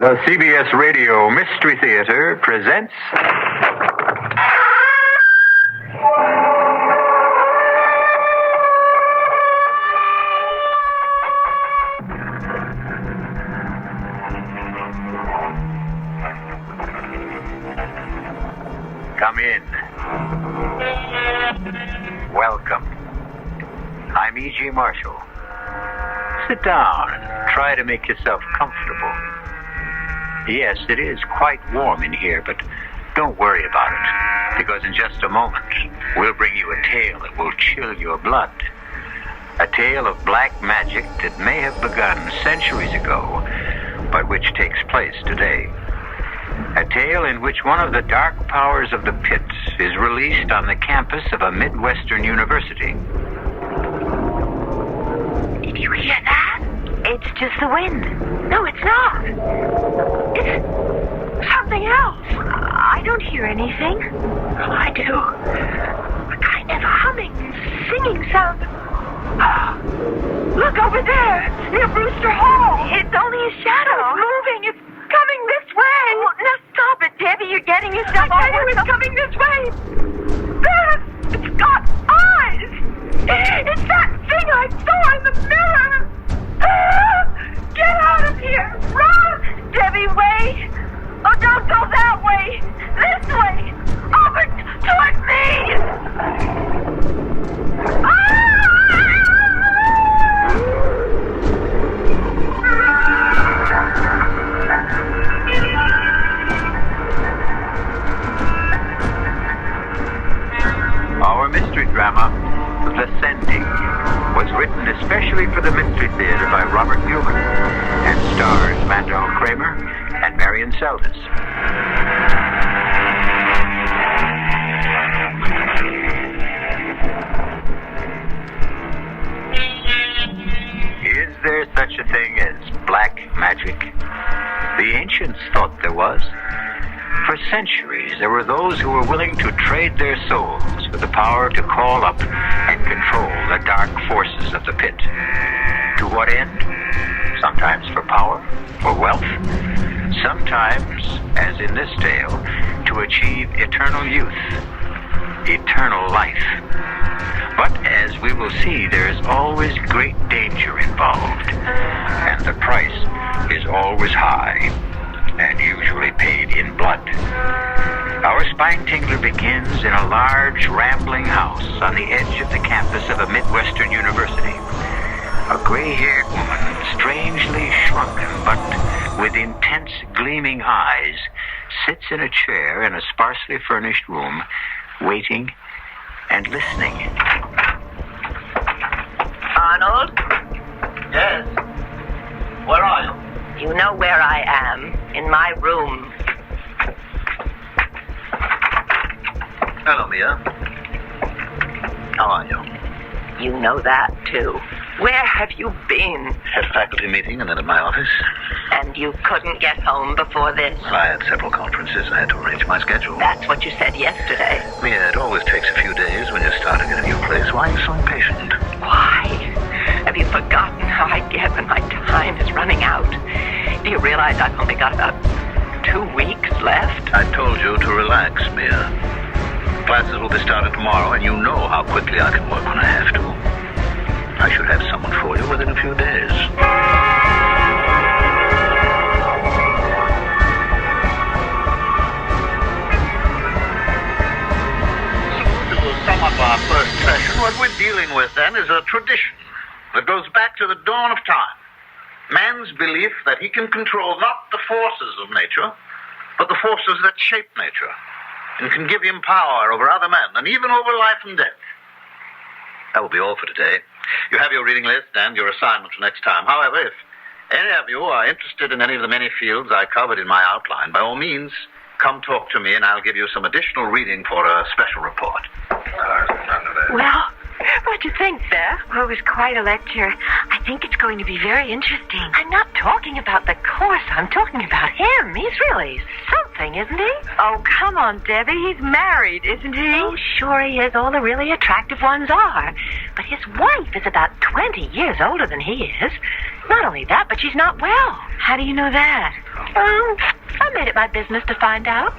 The CBS Radio Mystery Theater presents... Come in. Welcome. I'm E.G. Marshall. Sit down and try to make yourself comfortable. Yes, it is quite warm in here, but don't worry about it, because in just a moment, we'll bring you a tale that will chill your blood. A tale of black magic that may have begun centuries ago, but which takes place today. A tale in which one of the dark powers of the pit is released on the campus of a Midwestern university. Did you hear that? It's just the wind. No, it's not. It's something else. I don't hear anything. Oh, I do. A kind of humming, singing sound. Look over there, near Brewster Hall. It's only a shadow. It's moving. It's coming this way. Oh, now stop it, Debbie. You're getting yourself all worked up. It's coming this way. There. It's got eyes. It's that thing I saw in the mirror. Get out of here. Run. Debbie, wait. Oh, don't go that way. This way. Over toward me. Our mystery drama, The Sending, was written especially for the Mystery Theater by Robert Newman and stars Mandel, Kramer, and Marian Seldes. Is there such a thing as black magic? The ancients thought there was. For centuries, there were those who were willing to trade their souls for the power to call up and control the dark forces of the pit. To what end? Sometimes for power, for wealth. Sometimes, as in this tale, to achieve eternal youth, eternal life. But as we will see, there is always great danger involved, and the price is always high, and usually paid in blood. Our spine tingler begins in a large, rambling house on the edge of the campus of a Midwestern university. A gray-haired woman, strangely shrunken, but with intense, gleaming eyes, sits in a chair in a sparsely furnished room, waiting and listening. Arnold? Yes? Where are you? You know where I am. In my room. Hello, Mia. How are you? You know that, too. Where have you been? Had a faculty meeting and then at my office. And you couldn't get home before this? Well, I had several conferences. I had to arrange my schedule. That's what you said yesterday. Mia, it always takes a few days when you're starting at a new place. Why are you so impatient? Why? Have you forgotten how I get when my time is running out? Do you realize I've only got about 2 weeks left? I told you to relax, Mia. Classes will be started tomorrow, and you know how quickly I can work when I have to. I should have someone for you within a few days. To sum up our first session, what we're dealing with then is a tradition that goes back to the dawn of time. Man's belief that he can control not the forces of nature, but the forces that shape nature, and can give him power over other men, and even over life and death. That will be all for today. You have your reading list and your assignment for next time. However, if any of you are interested in any of the many fields I covered in my outline, by all means, come talk to me, and I'll give you some additional reading for a special report. Well, what'd you think, Beth? Well, it was quite a lecture. I think it's going to be very interesting. I'm not talking about the course. I'm talking about him. He's really something, isn't he? Oh, come on, Debbie. He's married, isn't he? Oh, sure he is. All the really attractive ones are. But his wife is about 20 years older than he is. Not only that, but she's not well. How do you know that? I made it my business to find out.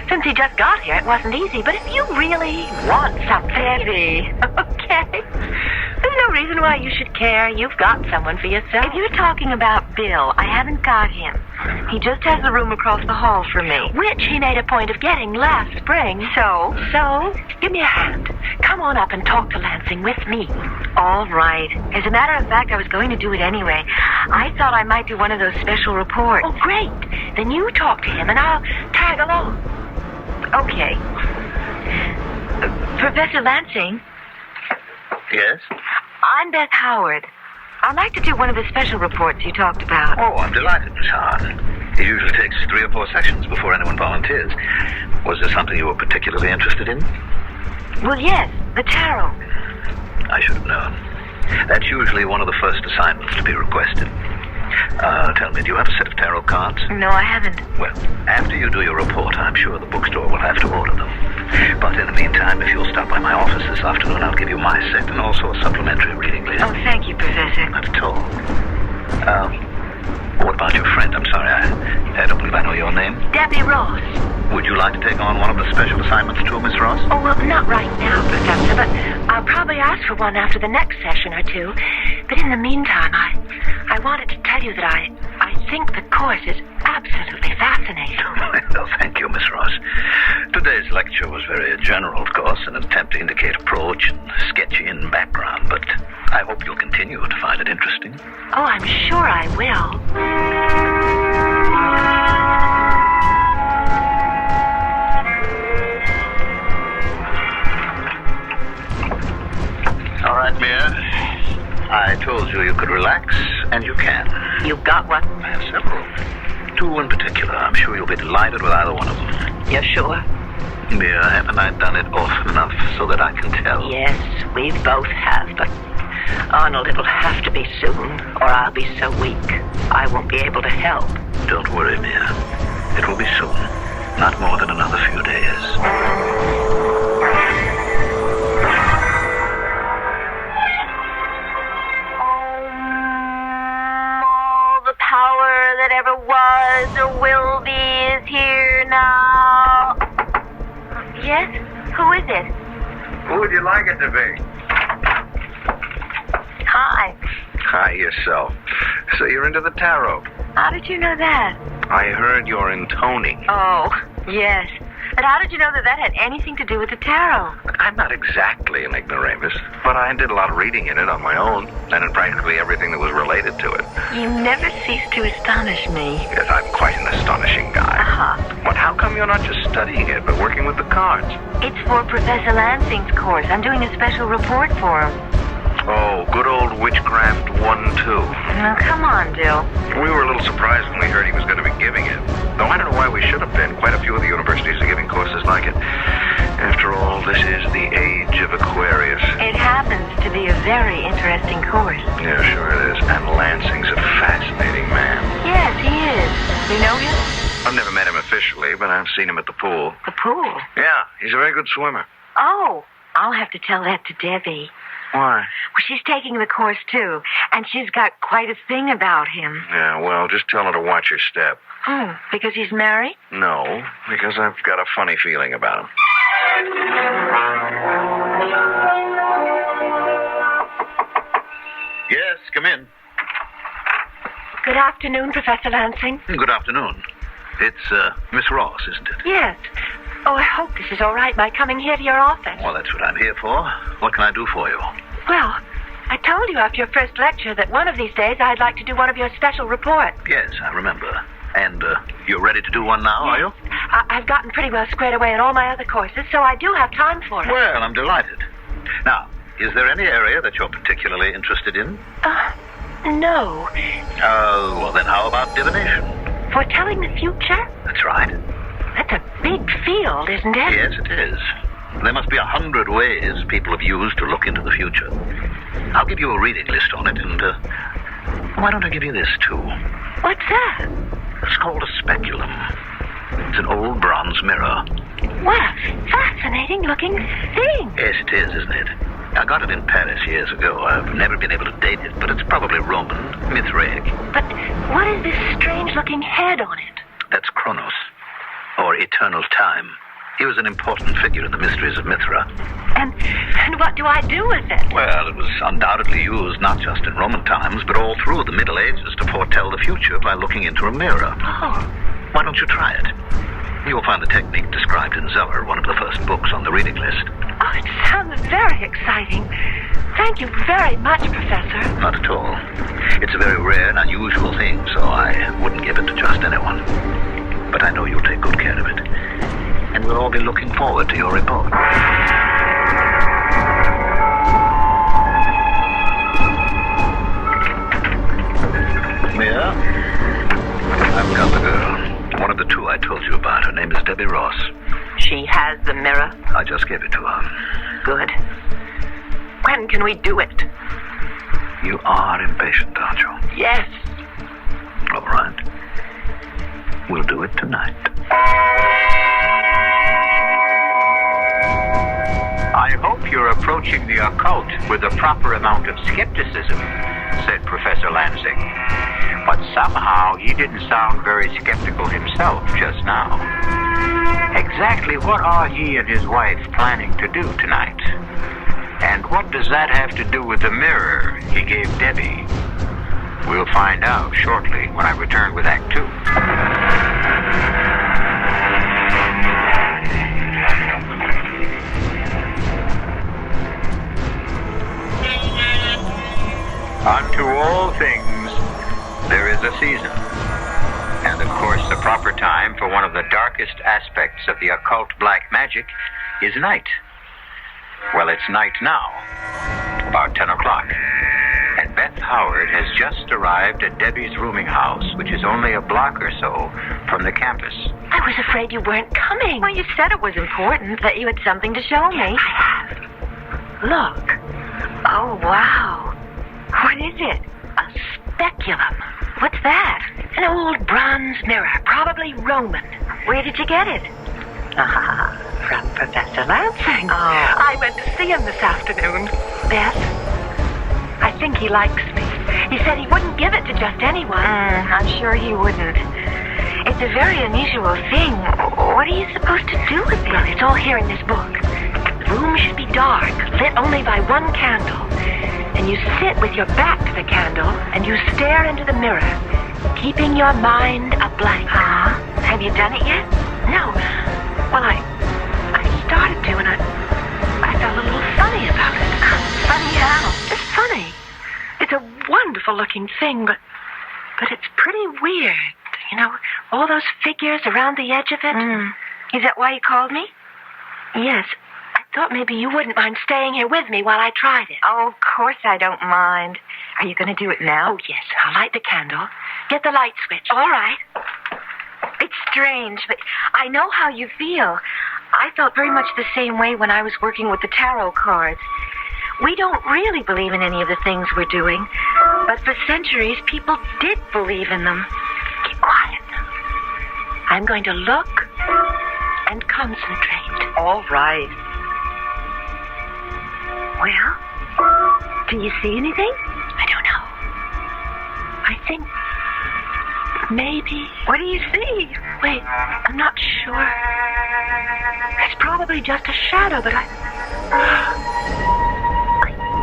Since he just got here, it wasn't easy. But if you really want something... Debbie. Okay. There's no reason why you should care. You've got someone for yourself. If you're talking about Bill, I haven't got him. He just has the room across the hall for me. Which he made a point of getting last spring. So, give me a hand. Come on up and talk to Lansing with me. All right. As a matter of fact, I was going to do it anyway. I thought I might do one of those special reports. Oh, great. Then you talk to him and I'll tag along. Okay. Professor Lansing? Yes? I'm Beth Howard. I'd like to do one of the special reports you talked about. Oh, I'm delighted, Miss Howard. It usually takes 3 or 4 sessions before anyone volunteers. Was there something you were particularly interested in? Well, yes, the tarot. I should have known. That's usually one of the first assignments to be requested. Tell me, do you have a set of tarot cards? No, I haven't. Well, after you do your report, I'm sure the bookstore will have to order them. But in the meantime, if you'll stop by my office this afternoon, I'll give you my set and also a supplementary reading list. Oh, thank you, Professor. Not at all. What about your friend? I'm sorry, I don't believe I know your name. Debbie Ross. Would you like to take on one of the special assignments too, Miss Ross? Oh, well, not right now, Professor, but I'll probably ask for one after the next session or two. But in the meantime, I wanted to tell you that I think the course is absolutely fascinating. Well, thank you, Miss Ross. Today's lecture was very general, of course, an attempt to indicate approach and sketchy in background, but I hope you'll continue to find it interesting. Oh, I'm sure I will. All right, Mia. I told you could relax, and you can. You've got one? I have several. 2 in particular. I'm sure you'll be delighted with either one of them. You're sure? Mia, haven't I done it often enough so that I can tell? Yes, we both have, but Arnold, it'll have to be soon, or I'll be so weak I won't be able to help. Don't worry, Mia. It will be soon. Not more than another few days. Power that ever was or will be is here now. Yes? Who is it? Who would you like it to be? Hi. Hi, yourself. So you're into the tarot. How did you know that? I heard your intoning. Oh, yes. But how did you know that had anything to do with the tarot? I'm not exactly an ignoramus, but I did a lot of reading in it on my own, and in practically everything that was related to it. You never cease to astonish me. Yes, I'm quite an astonishing guy. Uh-huh. But how come you're not just studying it, but working with the cards? It's for Professor Lansing's course. I'm doing a special report for him. Oh, good old Witchcraft 1-2. Now, come on, Bill. We were a little surprised when we heard he was going to be giving it. Though I don't know why we should have been. Quite a few of the universities are giving courses like it. After all, this is the age of Aquarius. It happens to be a very interesting course. Yeah, sure it is. And Lansing's a fascinating man. Yes, he is. You know him? I've never met him officially, but I've seen him at the pool. The pool? Yeah, he's a very good swimmer. Oh, I'll have to tell that to Debbie. Why? Well, she's taking the course, too, and she's got quite a thing about him. Yeah, well, just tell her to watch her step. Oh, because he's married? No, because I've got a funny feeling about him. Yes, come in. Good afternoon, Professor Lansing. Good afternoon. It's Miss Ross, isn't it? Yes. Oh, I hope this is all right, my coming here to your office. Well, that's what I'm here for. What can I do for you? Well, I told you after your first lecture that one of these days I'd like to do one of your special reports. Yes, I remember. And you're ready to do one now, are you? I've gotten pretty well squared away in all my other courses, so I do have time for it. Well, I'm delighted. Now, is there any area that you're particularly interested in? No. Well, then how about divination? Foretelling the future? That's right. That's a big field, isn't it? Yes, it is. There must be 100 ways people have used to look into the future. I'll give you a reading list on it, and why don't I give you this, too? What's that? It's called a speculum. It's an old bronze mirror. What a fascinating-looking thing. Yes, it is, isn't it? I got it in Paris years ago. I've never been able to date it, but it's probably Roman, Mithraic. But what is this strange-looking head on it? That's Kronos, or Eternal Time. He was an important figure in the mysteries of Mithra. And what do I do with it? Well, it was undoubtedly used not just in Roman times, but all through the Middle Ages to foretell the future by looking into a mirror. Oh. Why don't you try it? You'll find the technique described in Zeller, one of the first books on the reading list. Oh, it sounds very exciting. Thank you very much, Professor. Not at all. It's a very rare and unusual thing, so I wouldn't give it to just anyone. But I know you'll take good care of it. And we'll all be looking forward to your report. Mia? I've got the girl. One of the two I told you about. Her name is Debbie Ross. She has the mirror? I just gave it to her. Good. When can we do it? You are impatient, aren't you? Yes. All right. We'll do it tonight. I hope you're approaching the occult with the proper amount of skepticism, said Professor Lansing. But somehow he didn't sound very skeptical himself just now. Exactly what are he and his wife planning to do tonight? And what does that have to do with the mirror he gave Debbie? We'll find out shortly when I return with Act 2. Unto all things, there is a season. And of course, the proper time for one of the darkest aspects of the occult black magic is night. Well, it's night now, about 10 o'clock. And Beth Howard has just arrived at Debbie's rooming house, which is only a block or so from the campus. I was afraid you weren't coming. Well, you said it was important, that you had something to show me. I have. Look. Oh, wow. What is it? A speculum. What's that? An old bronze mirror, probably Roman. Where did you get it? From Professor Lansing. Oh. I went to see him this afternoon. Beth, I think he likes me. He said he wouldn't give it to just anyone. I'm sure he wouldn't. It's a very unusual thing. What are you supposed to do with it? Well, it's all here in this book. The room should be dark, lit only by one candle. And you sit with your back to the candle, and you stare into the mirror, keeping your mind a blank. Have you done it yet? No. Well, I started to, and I felt a little funny about it. Funny how? It's funny. It's a wonderful-looking thing, but it's pretty weird. You know, all those figures around the edge of it. Is that why you called me? Yes. I thought maybe you wouldn't mind staying here with me while I tried it. Oh, of course I don't mind. Are you going to do it now? Oh, yes. I'll light the candle. Get the light switch. All right. It's strange, but I know how you feel. I felt very much the same way when I was working with the tarot cards. We don't really believe in any of the things we're doing, but for centuries, people did believe in them. Keep quiet. I'm going to look and concentrate. All right. Well, do you see anything? I don't know. I think maybe... What do you see? Wait, I'm not sure. It's probably just a shadow, but I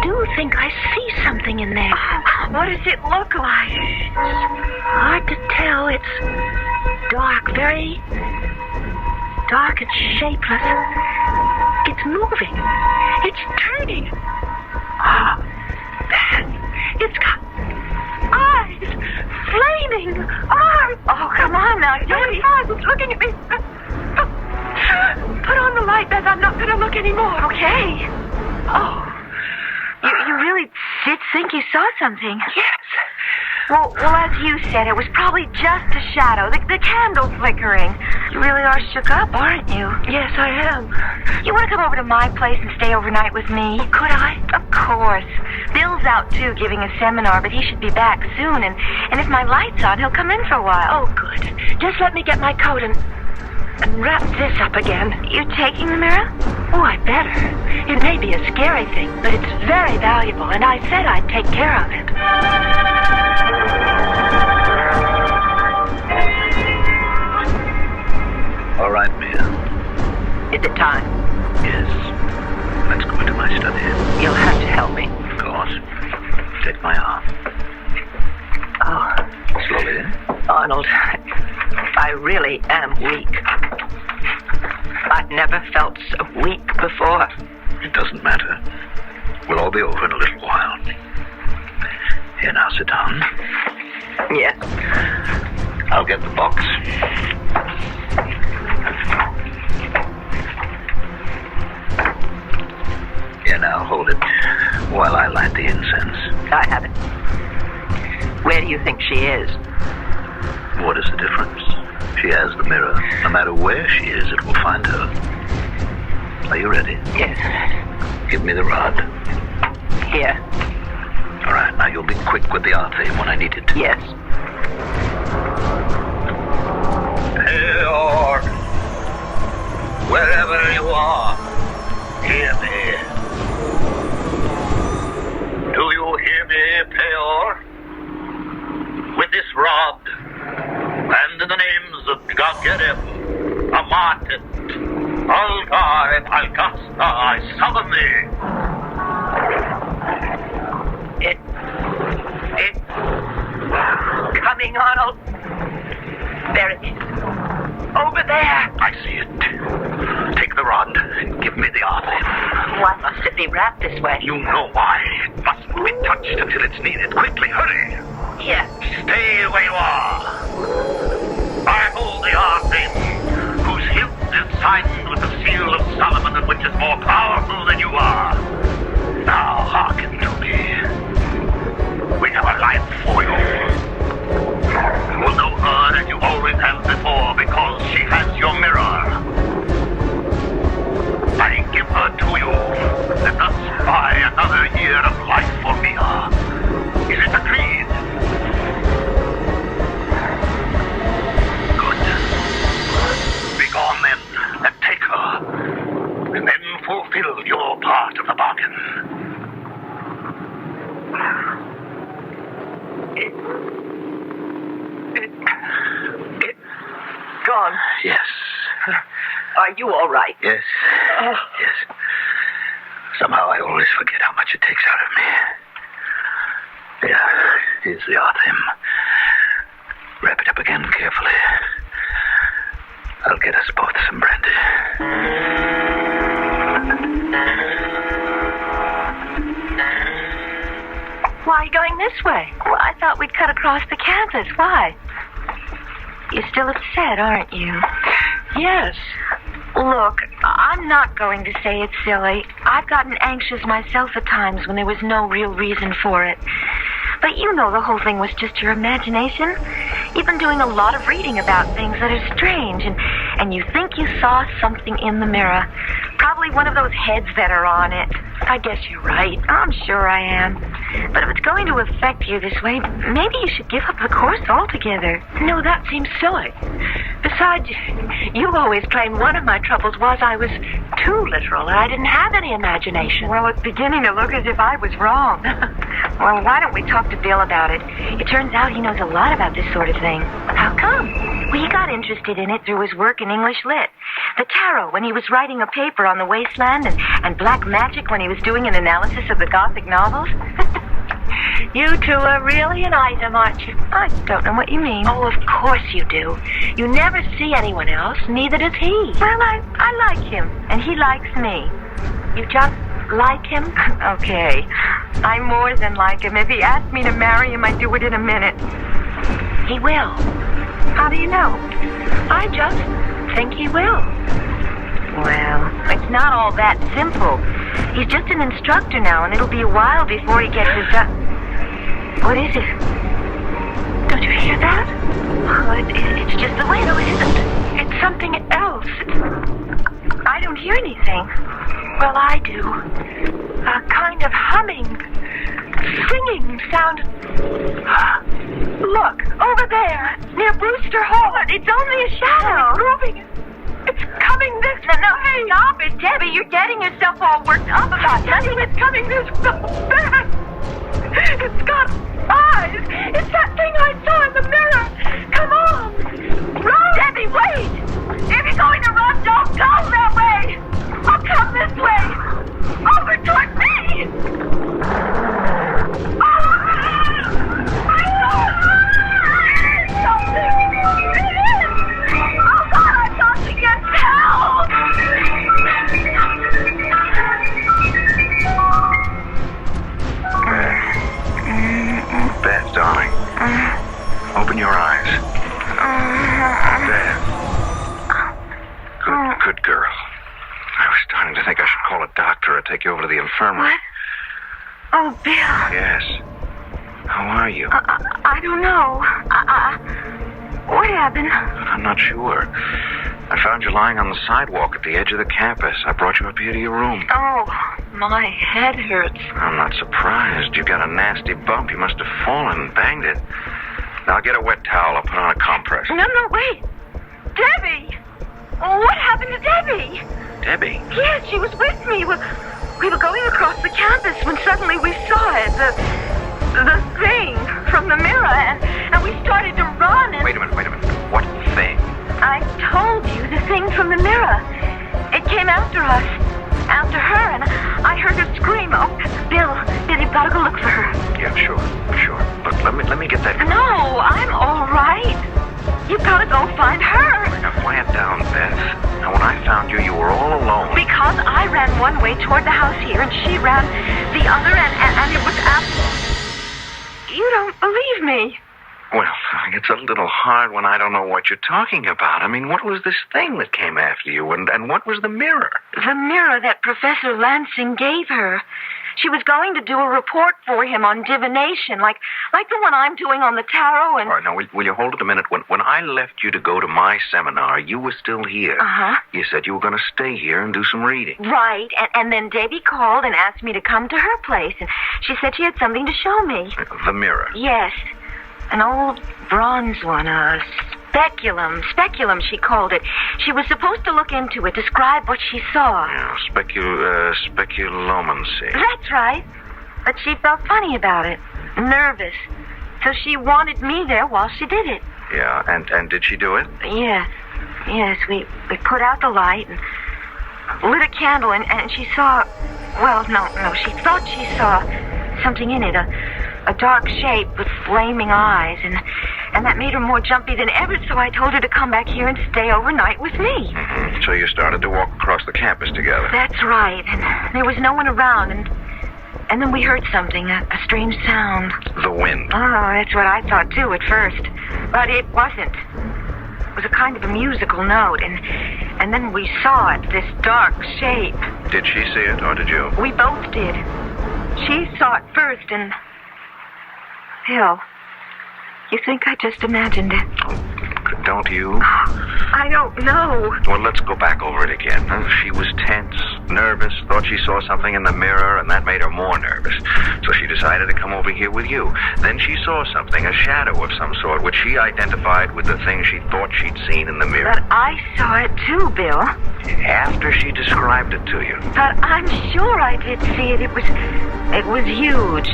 do think I see something in there. What does it look like? It's hard to tell. It's dark, very dark and shapeless. It's moving. It's turning. It's got eyes, flaming eyes. Oh, come on now, Debbie. It's looking at me. Put on the light, Beth. I'm not going to look anymore. Okay. Oh. You really did think you saw something. Yes. Well, as you said, it was probably just a shadow. The candle flickering. You really are shook up, aren't you? Yes, I am. You want to come over to my place and stay overnight with me? Could I? Of course. Bill's out, too, giving a seminar, but he should be back soon. And if my light's on, he'll come in for a while. Oh, good. Just let me get my coat and wrap this up again. You taking the mirror? Oh, I better. It may be a scary thing, but it's very valuable, and I said I'd take care of it. All right, Mia. Is it time? Yes. Let's go into my study. You'll have to help me. Of course. Take my arm. Oh. Slowly. Arnold, I really am weak. I've never felt so weak before. It doesn't matter. We'll all be over in a little while. Here now, sit down. Yes. I'll get the box. Here now, hold it while I light the incense. I have it. Where do you think she is? What is the difference? She has the mirror. No matter where she is, it will find her. Are you ready? Yes. Give me the rod. Here. All right, now you'll be quick with the art theme when I need it. Yes. Peor, wherever you are, hear me. Do you hear me, Peor? With this rod, and in the names of Gagerim, Amatet, Algar, and Algasta, I summon thee. It's coming, Arnold. There it is. Over there. I see it. Take the rod and give me the art theme. Why must it be wrapped this way? You know why. It mustn't be touched until it's needed. Quickly, hurry. Here. Stay where you are. I hold the art theme, whose hilt is signed with the seal of Solomon, and which is more powerful than you are. Now hearken to me. We have a life for you. You will know her as you always have before, because she has your mirror. I give her to you, and thus buy another year of life for Mia. Is it agreed? Good. Begone then, and take her, and then fulfill your part of the bargain. It's gone. Yes. Are you all right? Yes. Yes. Somehow I always forget how much it takes out of me. Yeah, here's the art theme. Wrap it up again carefully. I'll get us both some brandy. Why are you going this way? Well, I thought we'd cut across the campus. Why? You're still upset, aren't you? Yes. Look, I'm not going to say it's silly. I've gotten anxious myself at times when there was no real reason for it. But you know the whole thing was just your imagination. You've been doing a lot of reading about things that are strange, and you think you saw something in the mirror. Probably one of those heads that are on it. I guess you're right. I'm sure I am. But if it's going to affect you this way, maybe you should give up the course altogether. No, that seems silly. Besides, you always claimed one of my troubles was I was too literal and I didn't have any imagination. Well, it's beginning to look as if I was wrong. Well, why don't we talk to Bill about it? It turns out he knows a lot about this sort of thing. How come? Well, he got interested in it through his work in English Lit. The tarot when he was writing a paper on the wasteland, and black magic when he was doing an analysis of the Gothic novels. You two are really an item, aren't you? I don't know what you mean. Oh, of course you do. You never see anyone else, neither does he. Well, I like him, and he likes me. You just like him? Okay. I more than like him. If he asked me to marry him, I'd do it in a minute. He will. How do you know? I just think he will. Well, it's not all that simple. He's just an instructor now, and it'll be a while before he gets his... What is it? Don't you hear that? Oh, it's just the wind. No, it isn't. It's something else. I don't hear anything. Well, I do. A kind of humming, singing sound. Look, over there, near Brewster Hall. It's only a shadow. It's moving. It's coming this way. No, hey, Stop it, Debbie. You're getting yourself all worked up about nothing. It's coming this fast. It's got eyes. It's that thing I saw in the mirror. Come on. Run. Debbie, wait. If you're going to run, don't go that way. I'll come this way. Over toward me. Beth, darling. Open your eyes. Beth. Good girl. I was starting to think I should call a doctor or take you over to the infirmary. What? Oh, Bill. Yes. How are you? I don't know. What happened? I'm not sure. I found you lying on the sidewalk at the edge of the campus. I brought you up here to your room. Oh, my head hurts. I'm not surprised. You got a nasty bump. You must have fallen and banged it. Now get a wet towel. I'll put on a compress. No, wait. Debbie! What happened to Debbie? Debbie? Yes, she was with me. We were going across the campus when suddenly we saw it. The thing from the mirror, and we started to run. And Wait a minute. What thing? I told you, the thing from the mirror. It came after us, after her, and I heard her scream. Oh, Bill, you've got to go look for her. Yeah, sure. Look, let me get that. No, I'm all right. You've got to go find her. Now quiet down, Beth. Now when I found you, you were all alone. Because I ran one way toward the house here, and she ran the other, and it was after. You don't believe me. Well, it's a little hard when I don't know what you're talking about. I mean, what was this thing that came after you, and what was the mirror? The mirror that Professor Lansing gave her. She was going to do a report for him on divination, like the one I'm doing on the tarot, and... All right, now, will you hold it a minute? When I left you to go to my seminar, you were still here. Uh-huh. You said you were going to stay here and do some reading. Right, and then Debbie called and asked me to come to her place, and she said she had something to show me. The mirror? Yes. An old bronze one, a speculum, she called it. She was supposed to look into it, describe what she saw. Yeah, speculomancy. That's right. But she felt funny about it, nervous. So she wanted me there while she did it. Yeah, and did she do it? Yeah. Yes, we put out the light and lit a candle, and she saw... Well, no, she thought she saw something in it, a dark shape with flaming eyes, and that made her more jumpy than ever, so I told her to come back here and stay overnight with me. Mm-hmm. So you started to walk across the campus together. That's right, and there was no one around, and then we heard something, a strange sound. The wind. Oh, that's what I thought, too, at first. But it wasn't. It was a kind of a musical note, and then we saw it, this dark shape. Did she see it, or did you? We both did. She saw it first, and... Bill, you think I just imagined it? Don't you? I don't know. Well, let's go back over it again. She was tense, nervous, thought she saw something in the mirror, and that made her more nervous. So she decided to come over here with you. Then she saw something, a shadow of some sort, which she identified with the thing she thought she'd seen in the mirror. But I saw it too, Bill. After she described it to you. But I'm sure I did see it. It was huge,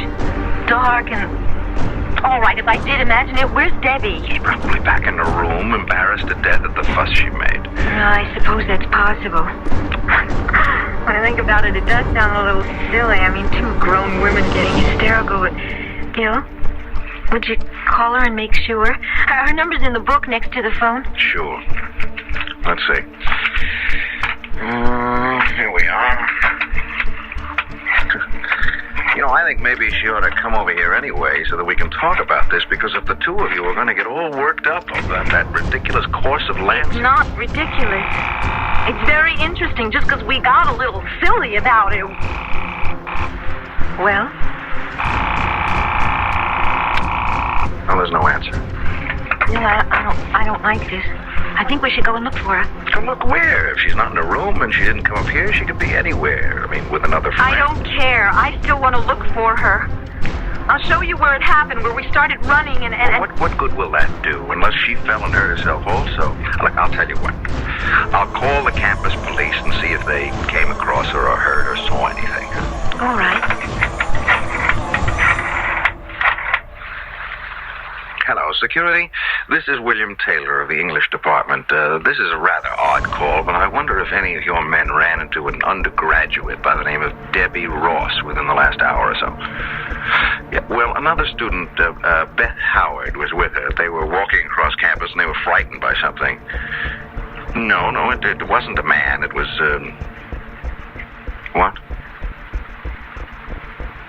dark, and... All right, if I did imagine it, where's Debbie? She's probably back in her room, embarrassed to death at the fuss she made. I suppose that's possible. When I think about it, it does sound a little silly. I mean, two grown women getting hysterical. But, Bill, would you call her and make sure? Her number's in the book next to the phone. Sure. Let's see. Here we are. You know, I think maybe she ought to come over here anyway so that we can talk about this, because if the two of you are going to get all worked up over that ridiculous course of Lansing... It's not ridiculous. It's very interesting just because we got a little silly about it. Well? Well, there's no answer. Yeah, I don't like this. I think we should go and look for her. Go look where? If she's not in a room and she didn't come up here, she could be anywhere. I mean, with another friend. I don't care. I still want to look for her. I'll show you where it happened, where we started running and... Well, what good will that do, unless she fell and hurt herself also? Look, I'll tell you what. I'll call the campus police and see if if they came across her or heard or saw anything. All right. Hello, security. This is William Taylor of the English department. This is a rather odd call, but I wonder if any of your men ran into an undergraduate by the name of Debbie Ross within the last hour or so. Yeah, well, another student, Beth Howard, was with her. They were walking across campus and they were frightened by something. No, it wasn't a man. It was, what?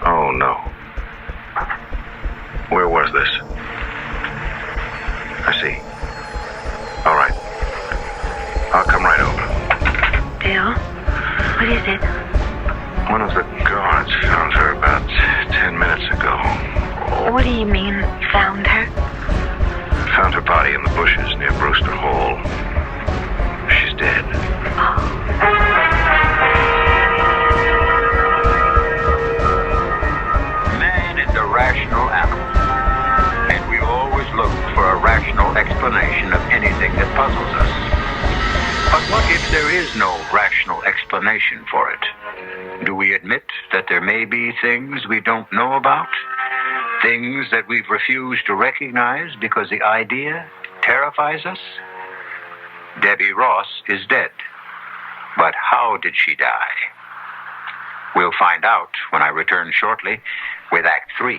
Oh, no. Where was this? I see. All right. I'll come right over. Bill, what is it? One of the guards found her about 10 minutes ago. What do you mean, found her? Found her body in the bushes near Brewster Hall. She's dead. Man is a rational animal, and we always look for a rational explanation of anything that puzzles us. But what if there is no rational explanation for it? Do we admit that there may be things we don't know about? Things that we've refused to recognize because the idea terrifies us? Debbie Ross is dead. But how did she die? We'll find out when I return shortly with Act 3.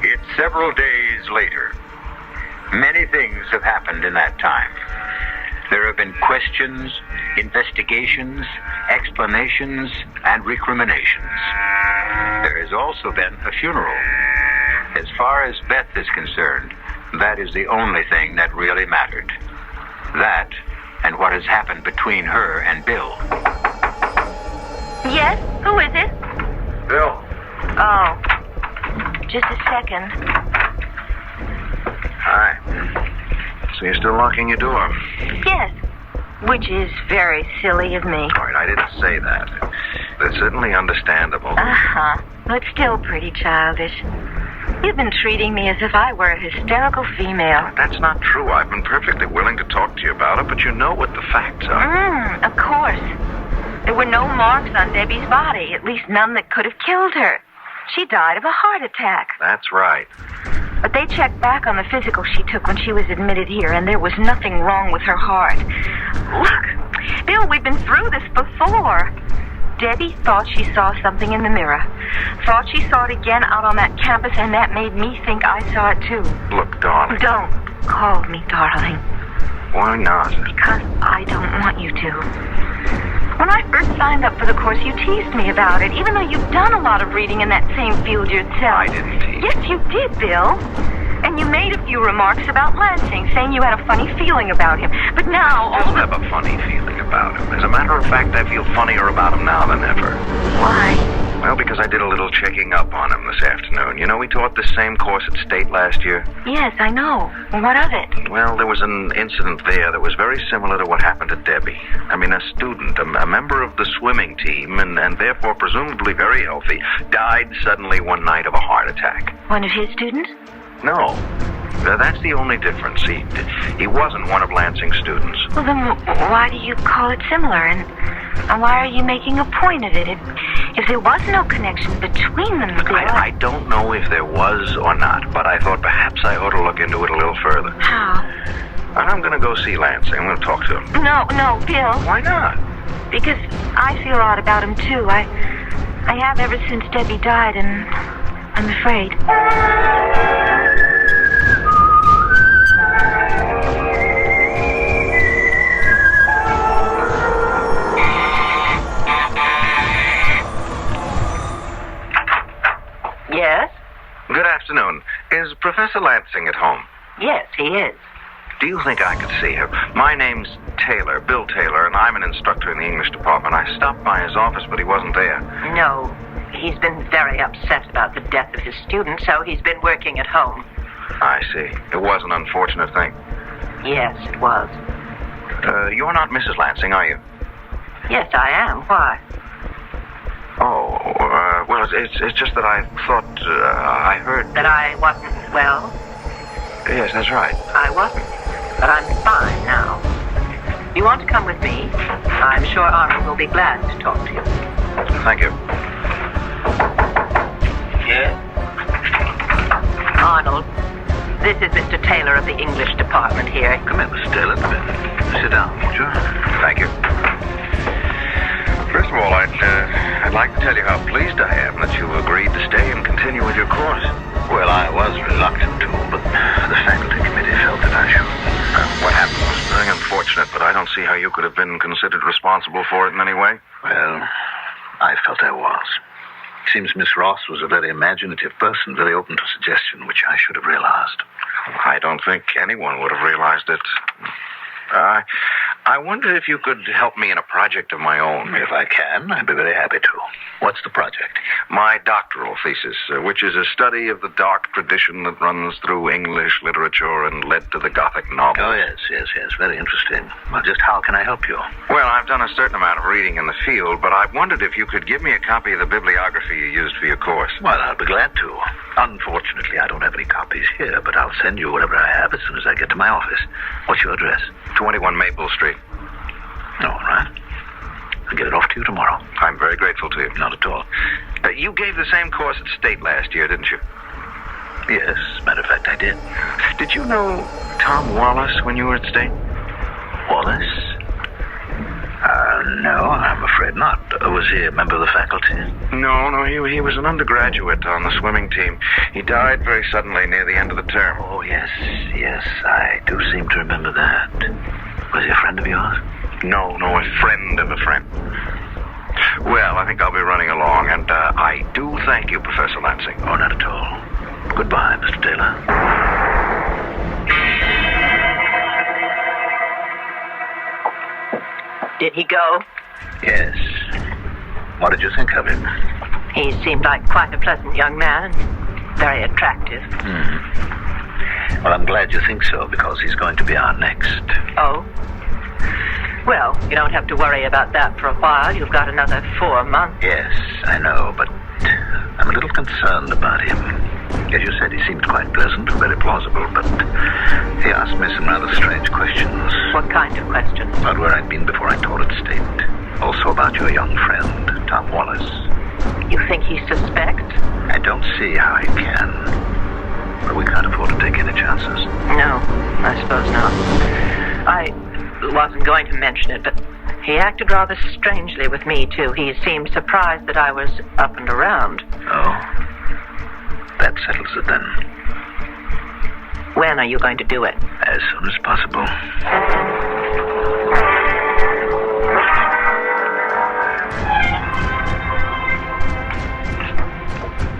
It's several days later. Many things have happened in that time. There have been questions, investigations, explanations, and recriminations. There has also been a funeral. As far as Beth is concerned, that is the only thing that really mattered. That and what has happened between her and Bill. Yes? Who is it? Bill. Oh. Just a second. Hi. So you're still locking your door? Yes. Which is very silly of me. All right, I didn't say that. That's certainly understandable. Uh-huh. But still pretty childish. You've been treating me as if I were a hysterical female. That's not true. I've been perfectly willing to talk to you about it, but you know what the facts are. Of course. There were no marks on Debbie's body, at least none that could have killed her. She died of a heart attack. That's right. But they checked back on the physical she took when she was admitted here, and there was nothing wrong with her heart. Look, Bill, we've been through this before. Debbie thought she saw something in the mirror. Thought she saw it again out on that campus, and that made me think I saw it too. Look, darling. Don't call me darling. Why not? Because I don't want you to. When I first signed up for the course, you teased me about it, even though you've done a lot of reading in that same field yourself. I didn't tease. Yes, you did, Bill. And you made a few remarks about Lansing, saying you had a funny feeling about him. But now... I don't have a funny feeling about him. As a matter of fact, I feel funnier about him now than ever. Why? Well, because I did a little checking up on him this afternoon. You know, we taught this same course at State last year. Yes, I know. What of it? Well, there was an incident there that was very similar to what happened to Debbie. I mean, a student, a member of the swimming team, and therefore presumably very healthy, died suddenly one night of a heart attack. One of his students? No. That's the only difference. He wasn't one of Lansing's students. Well, then why do you call it similar? And why are you making a point of it? If there was no connection between them... Look, I don't know if there was or not, but I thought perhaps I ought to look into it a little further. How? I'm going to go see Lansing. I'm going to talk to him. No, Bill. Why not? Because I feel odd about him, too. I have ever since Debbie died, and I'm afraid. Yes? Good afternoon. Is Professor Lansing at home? Yes, he is. Do you think I could see her? My name's Taylor, Bill Taylor, and I'm an instructor in the English department. I stopped by his office, but he wasn't there. No, he's been very upset about the death of his student, so he's been working at home. I see. It was an unfortunate thing. Yes, it was. You're not Mrs. Lansing, are you? Yes, I am. Why? Oh, well, it's just that I thought, I heard... That I wasn't well? Yes, that's right. I wasn't, but I'm fine now. You want to come with me? I'm sure Arnold will be glad to talk to you. Thank you. Yeah? Arnold, this is Mr. Taylor of the English department here. Come in, Mr. Taylor. Come in. Sit down, won't you? Thank you. First of all, I'd like to tell you how pleased I am that you agreed to stay and continue with your course. Well, I was reluctant to, but the faculty committee felt that I should. What happened was very unfortunate, but I don't see how you could have been considered responsible for it in any way. Well, I felt I was. It seems Miss Ross was a very imaginative person, very open to suggestion, which I should have realized. I don't think anyone would have realized it. I wonder if you could help me in a project of my own. If I can, I'd be very happy to. What's the project? My doctoral thesis, which is a study of the dark tradition that runs through English literature and led to the Gothic novel. Oh, yes. Very interesting. Well, just how can I help you? Well, I've done a certain amount of reading in the field, but I wondered if you could give me a copy of the bibliography you used for your course. Well, I'll be glad to. Unfortunately, I don't have any copies here, but I'll send you whatever I have as soon as I get to my office. What's your address? 21 Maple Street. All right. I'll get it off to you tomorrow. I'm very grateful to you. Not at all. You gave the same course at State last year, didn't you? Yes, matter of fact, I did. Did you know Tom Wallace when you were at State? Wallace? No, I'm afraid not. Was he a member of the faculty? No, he was an undergraduate on the swimming team. He died very suddenly near the end of the term. Oh, yes, I do seem to remember that. Was he a friend of yours? No, a friend of a friend. Well, I think I'll be running along, and I do thank you, Professor Lansing. Oh, not at all. Goodbye, Mr. Taylor. Did he go? Yes. What did you think of him? He seemed like quite a pleasant young man. Very attractive. Well, I'm glad you think so, because he's going to be our next. Oh? Well, you don't have to worry about that for a while. You've got another 4 months. Yes, I know, but I'm a little concerned about him. As you said, he seemed quite pleasant and very plausible, but he asked me some rather strange questions. What kind of questions? About where I'd been before I taught at State. Also about your young friend, Tom Wallace. You think he suspects? I don't see how he can. But we can't afford to take any chances. No, I suppose not. I wasn't going to mention it, but he acted rather strangely with me, too. He seemed surprised that I was up and around. Oh? That settles it, then. When are you going to do it? As soon as possible.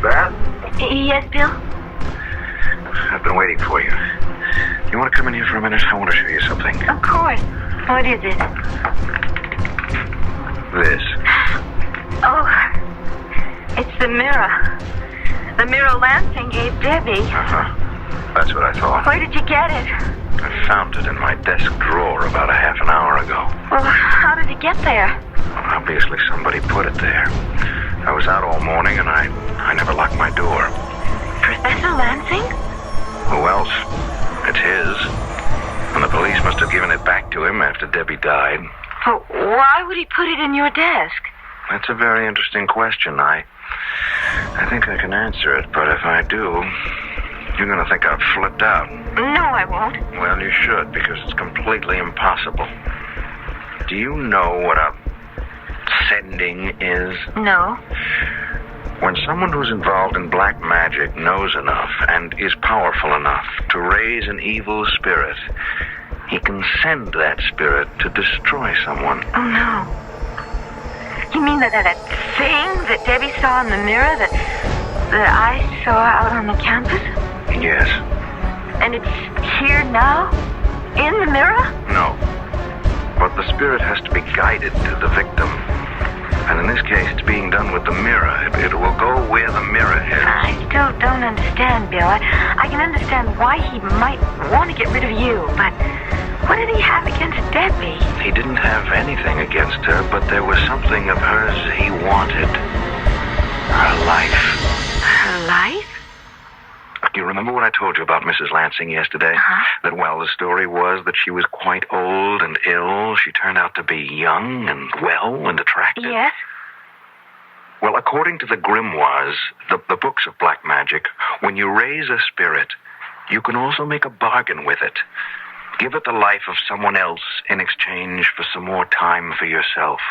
Beth? Yes, Bill? I've been waiting for you. You want to come in here for a minute? I want to show you something. Of course. What is it? This. Oh, it's the mirror. The mirror Lansing gave Debbie. That's what I thought. Where did you get it? I found it in my desk drawer about a half an hour ago. Well, how did it get there? Well, obviously somebody put it there. I was out all morning and I never locked my door. Professor Lansing? Who else? It's his. And the police must have given it back to him after Debbie died. Oh, why would he put it in your desk? That's a very interesting question. I think I can answer it, but if I do, you're going to think I've flipped out. No, I won't. Well, you should, because it's completely impossible. Do you know what a sending is? No. When someone who's involved in black magic knows enough and is powerful enough to raise an evil spirit, he can send that spirit to destroy someone. Oh, no. You mean that thing that Debbie saw in the mirror that I saw out on the campus? Yes. And it's here now? In the mirror? No. But the spirit has to be guided to the victim. And in this case, it's being done with the mirror. It will go where the mirror is. I still don't understand, Bill. I can understand why he might want to get rid of you, but what did he have against Debbie? He didn't have anything against her, but there was something of hers he wanted. Her life. Her life? You remember what I told you about Mrs. Lansing yesterday? That, well, the story was that she was quite old and ill. She turned out to be young and well and attractive. Yes. Well, according to the grimoires, the books of black magic, when you raise a spirit, you can also make a bargain with it. Give it the life of someone else in exchange for some more time for yourself.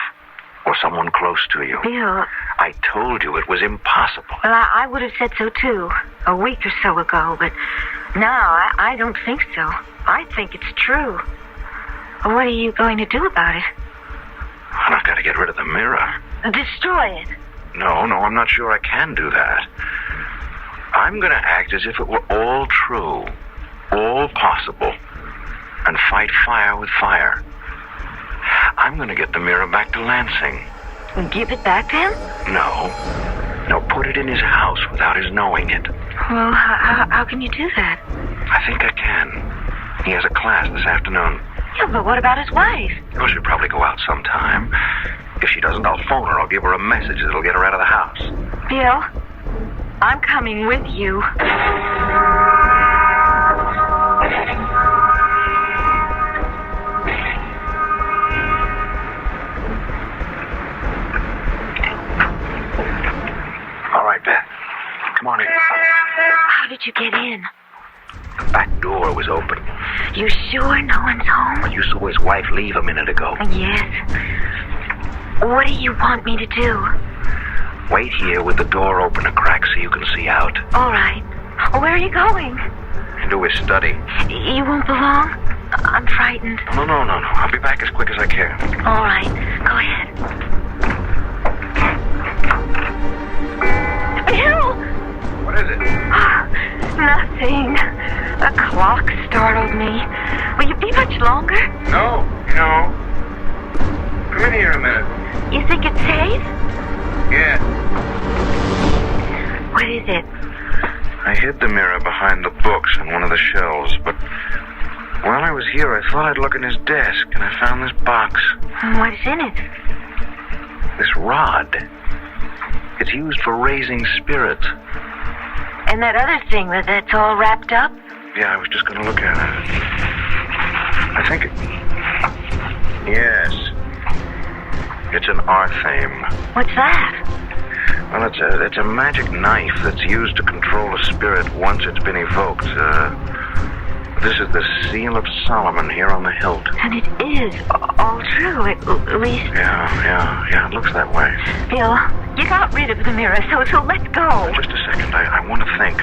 Or someone close to you. Bill. I told you it was impossible. Well, I would have said so, too, a week or so ago, but now I don't think so. I think it's true. Well, what are you going to do about it? Well, I've got to get rid of the mirror. Destroy it. No, I'm not sure I can do that. I'm going to act as if it were all true, all possible, and fight fire with fire. I'm going to get the mirror back to Lansing. Give it back to him? No, put it in his house without his knowing it. Well, how can you do that? I think I can. He has a class this afternoon. Yeah, but what about his wife? Well, she'll probably go out sometime. If she doesn't, I'll phone her. I'll give her a message that'll get her out of the house. Bill, I'm coming with you. All right, Beth. Come on in. How did you get in? The back door was open. You sure no one's home? You saw his wife leave a minute ago. Yes. What do you want me to do? Wait here with the door open a crack so you can see out. All right. Where are you going? Into his study. You won't belong? I'm frightened. No. I'll be back as quick as I can. All right. Go ahead. Bill! What is it? Nothing. The clock startled me. Will you be much longer? No. Come in here a minute. You think it's safe? Yeah. What is it? I hid the mirror behind the books on one of the shelves, but while I was here, I thought I'd look in his desk, and I found this box. What's in it? This rod. It's used for raising spirits. And that other thing that's all wrapped up? Yeah, I was just going to look at it. I think Yes. It's an arthame. What's that? Well, it's a magic knife that's used to control a spirit once it's been evoked. This is the Seal of Solomon here on the hilt. And it is all true, at least... Yeah, it looks that way. Bill, you got rid of the mirror, so let's go. Just a second, I want to think.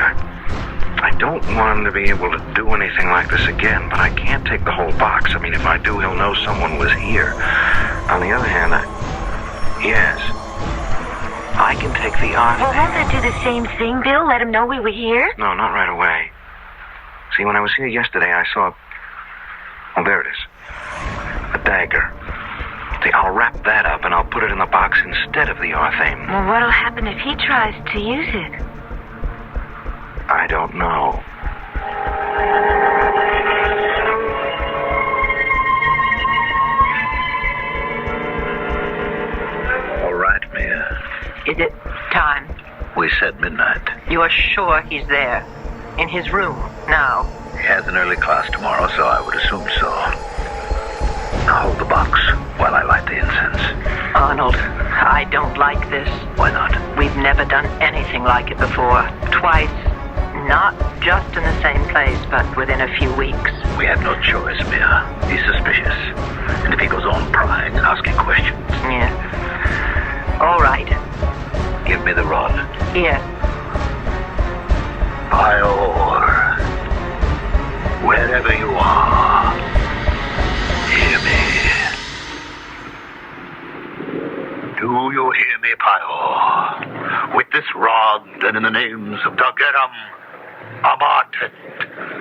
I don't want him to be able to do anything like this again, but I can't take the whole box. I mean, if I do, he'll know someone was here. On the other hand, yes, I can take the arthame. Well, won't that do the same thing, Bill? Let him know we were here? No, not right away. See, when I was here yesterday, I saw... Oh, there it is. A dagger. See, I'll wrap that up and I'll put it in the box instead of the arthame. Well, what'll happen if he tries to use it? I don't know. All right, Mia. Is it time? We said midnight. You are sure he's there? In his room, now? He has an early class tomorrow, so I would assume so. Now hold the box while I light the incense. Arnold, I don't like this. Why not? We've never done anything like it before. Twice. Not just in the same place, but within a few weeks. We have no choice, Mia. He's suspicious. And if he goes on prying, asking questions... Yeah. All right. Give me the rod. Here. Ior, wherever you are, hear me. Do you hear me, Pior? With this rod and in the names of Dageram, Amatet,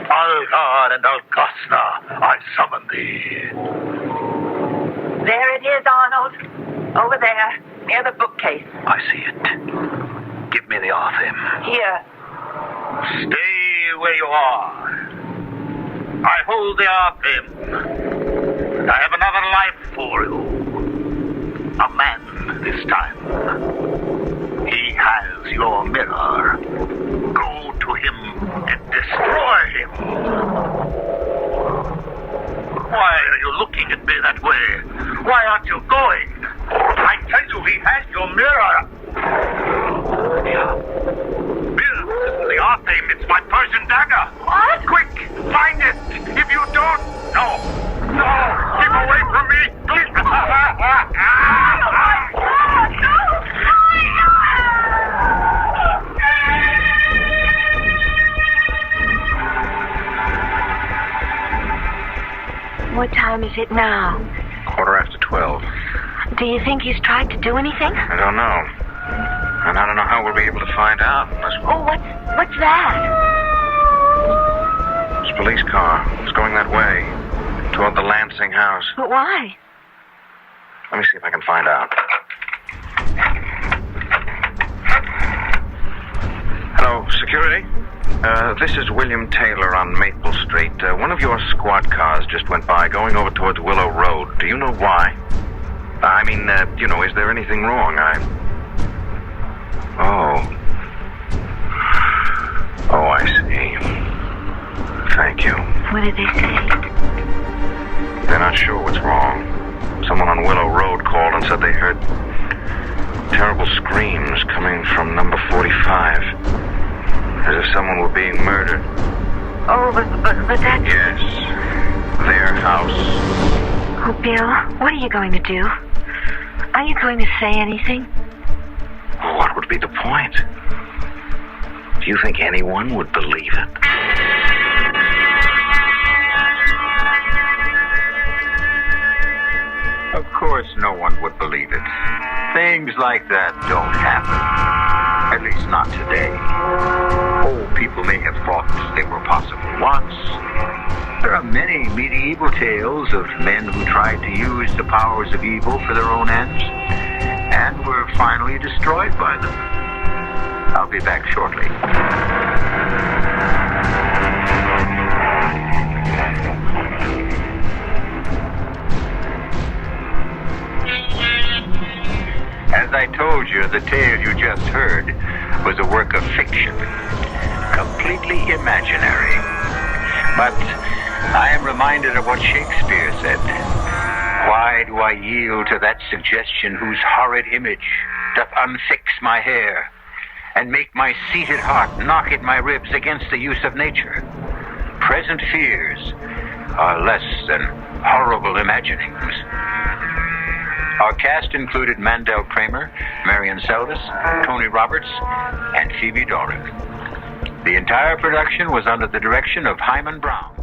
Algar, and Algasna, I summon thee. There it is, Arnold. Over there, near the bookcase. I see it. Give me the arthame. Here. Stay where you are. I hold the arthame. I have another life for you. A man this time. He has it now? 12:15. Do you think he's tried to do anything? I don't know. And I don't know how we'll be able to find out unless... Oh, what's that? It's a police car. It's going that way, toward the Lansing house. But why? Let me see if I can find out. Hello, security? This is William Taylor on Maple Street. One of your squad cars just went by, going over towards Willow Road. Do you know why? Is there anything wrong? Oh, I see. Thank you. What did they say? They're not sure what's wrong. Someone on Willow Road called and said they heard terrible screams coming from number 45. As if someone were being murdered. Oh, but that's... Yes. Their house. Oh, Bill, what are you going to do? Are you going to say anything? Well, what would be the point? Do you think anyone would believe it? Of course no one would believe it. Things like that don't happen. At least not today. Old people may have thought they were possible once. There are many medieval tales of men who tried to use the powers of evil for their own ends and were finally destroyed by them. I'll be back shortly. As I told you, the tale you just heard was a work of fiction, completely imaginary. But I am reminded of what Shakespeare said. Why do I yield to that suggestion whose horrid image doth unfix my hair, and make my seated heart knock at my ribs against the use of nature? Present fears are less than horrible imaginings. Our cast included Mandel, Kramer, Marian Seldes, Tony Roberts, and Phoebe Dorin. The entire production was under the direction of Hyman Brown.